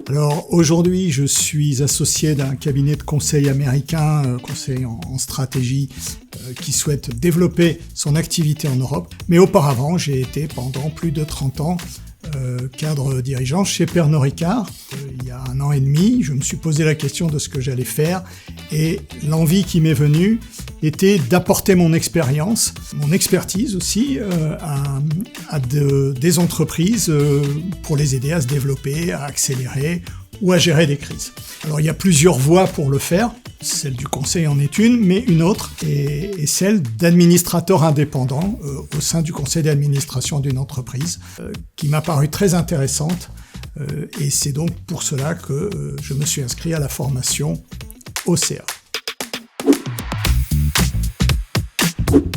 Alors aujourd'hui, je suis associé d'un cabinet de conseil américain, conseil en stratégie, qui souhaite développer son activité en Europe. Mais auparavant, j'ai été pendant plus de 30 ans cadre dirigeant chez Pernod Ricard. Il y a 1 an et demi, je me suis posé la question de ce que j'allais faire et l'envie qui m'est venue était d'apporter mon expérience, mon expertise aussi à des entreprises pour les aider à se développer, à accélérer ou à gérer des crises. Alors il y a plusieurs voies pour le faire. Celle du conseil en est une, mais une autre est celle d'administrateur indépendant au sein du conseil d'administration d'une entreprise, qui m'a paru très intéressante. Et c'est donc pour cela que je me suis inscrit à la formation OCA.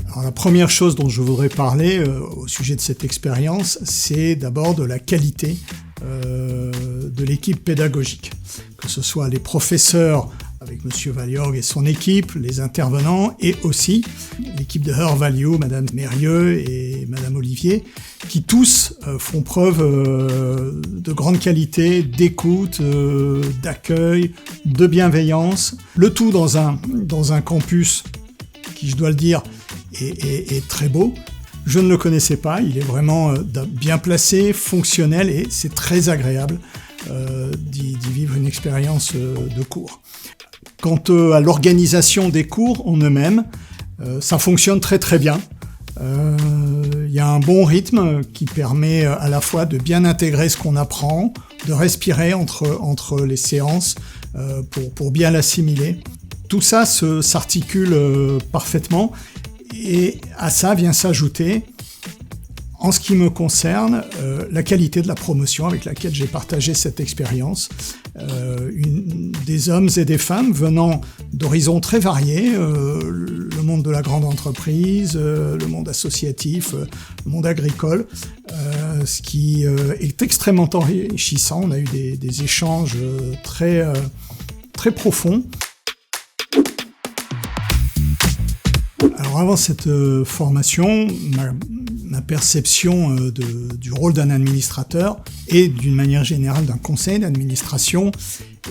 Alors, la première chose dont je voudrais parler au sujet de cette expérience, c'est d'abord de la qualité de l'équipe pédagogique. Que ce soit les professeurs avec M. Valliorg et son équipe, les intervenants, et aussi l'équipe de Her Value, Mme Mérieux et Mme Olivier, qui tous font preuve de grande qualité, d'écoute, d'accueil, de bienveillance, le tout dans un campus qui, je dois le dire, est très beau. Je ne le connaissais pas, il est vraiment bien placé, fonctionnel, et c'est très agréable d'y vivre une expérience de cours. Quant à l'organisation des cours en eux-mêmes, ça fonctionne très très bien. Il y a un bon rythme qui permet à la fois de bien intégrer ce qu'on apprend, de respirer entre les séances pour bien l'assimiler. Tout ça s'articule parfaitement et à ça vient s'ajouter, en ce qui me concerne, la qualité de la promotion avec laquelle j'ai partagé cette expérience. Des hommes et des femmes venant d'horizons très variés, le monde de la grande entreprise, le monde associatif, le monde agricole, ce qui est extrêmement enrichissant. On a eu des échanges très profonds. Alors avant cette formation, ma perception du rôle d'un administrateur et d'une manière générale d'un conseil d'administration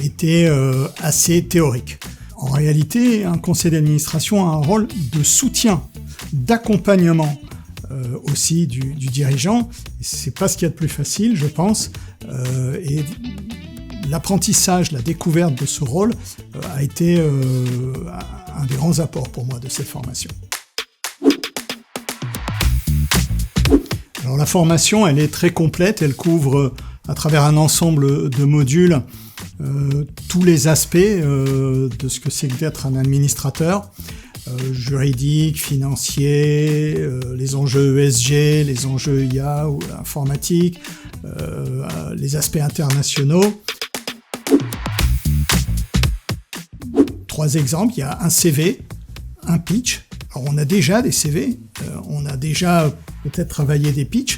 était assez théorique. En réalité, un conseil d'administration a un rôle de soutien, d'accompagnement aussi du dirigeant. C'est pas ce qu'il y a de plus facile, je pense. Et l'apprentissage, la découverte de ce rôle a été un des grands apports pour moi de cette formation. Alors la formation, elle est très complète, elle couvre à travers un ensemble de modules tous les aspects de ce que c'est que d'être un administrateur, juridique, financier, les enjeux ESG, les enjeux IA ou informatique, les aspects internationaux. 3 exemples, il y a un CV, un pitch. Alors on a déjà des CV, on a déjà peut-être travaillé des pitchs,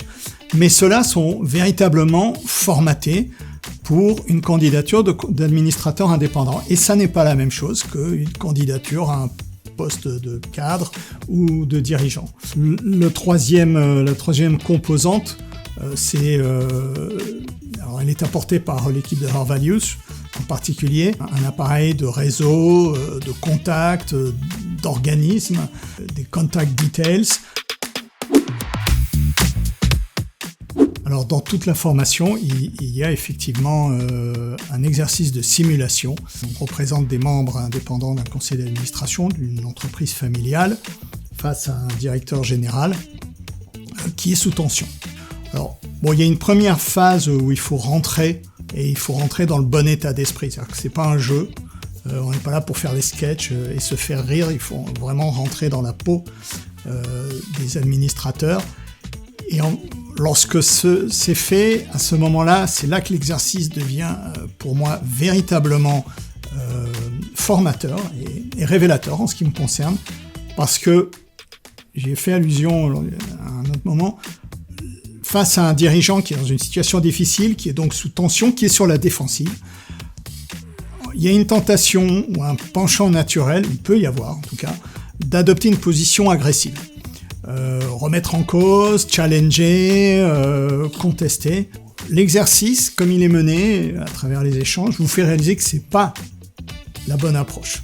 mais ceux-là sont véritablement formatés pour une candidature d'administrateur indépendant. Et ça n'est pas la même chose qu'une candidature à un poste de cadre ou de dirigeant. La troisième composante, alors elle est apportée par l'équipe de Her Values, en particulier un appareil de réseau, de contacts, d'organismes, des contact details. Alors dans toute la formation, il y a effectivement un exercice de simulation. On représente des membres indépendants d'un conseil d'administration d'une entreprise familiale face à un directeur général qui est sous tension. Alors il y a une première phase où il faut rentrer dans le bon état d'esprit. C'est-à-dire que c'est pas un jeu. On n'est pas là pour faire des sketchs et se faire rire. Il faut vraiment rentrer dans la peau des administrateurs. Et lorsque c'est fait, à ce moment-là, c'est là que l'exercice devient, pour moi, véritablement formateur et révélateur en ce qui me concerne. Parce que, j'ai fait allusion à un autre moment, face à un dirigeant qui est dans une situation difficile, qui est donc sous tension, qui est sur la défensive, il y a une tentation ou un penchant naturel, il peut y avoir en tout cas, d'adopter une position agressive. Remettre en cause, challenger, contester. l'exercice, comme il est mené à travers les échanges, vous fait réaliser que c'est pas la bonne approche.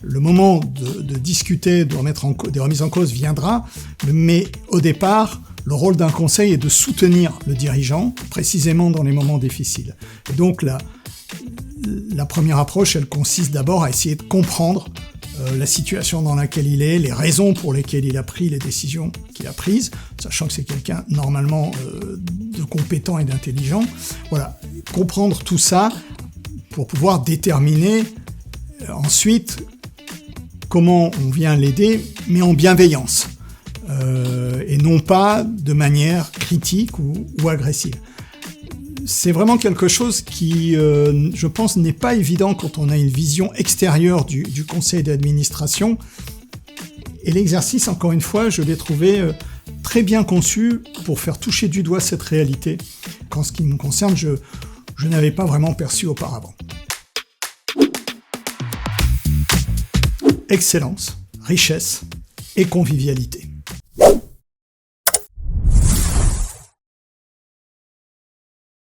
Le moment de discuter, de remettre des remises en cause viendra, mais au départ, le rôle d'un conseil est de soutenir le dirigeant, précisément dans les moments difficiles. Et donc la première approche, elle consiste d'abord à essayer de comprendre la situation dans laquelle il est, les raisons pour lesquelles il a pris les décisions qu'il a prises, sachant que c'est quelqu'un normalement de compétent et d'intelligent. Voilà, comprendre tout ça pour pouvoir déterminer ensuite comment on vient l'aider, mais en bienveillance, et non pas de manière critique ou agressive. C'est vraiment quelque chose qui, je pense, n'est pas évident quand on a une vision extérieure du conseil d'administration. Et l'exercice, encore une fois, je l'ai trouvé très bien conçu pour faire toucher du doigt cette réalité qu'en ce qui me concerne, je n'avais pas vraiment perçu auparavant. Excellence, richesse et convivialité.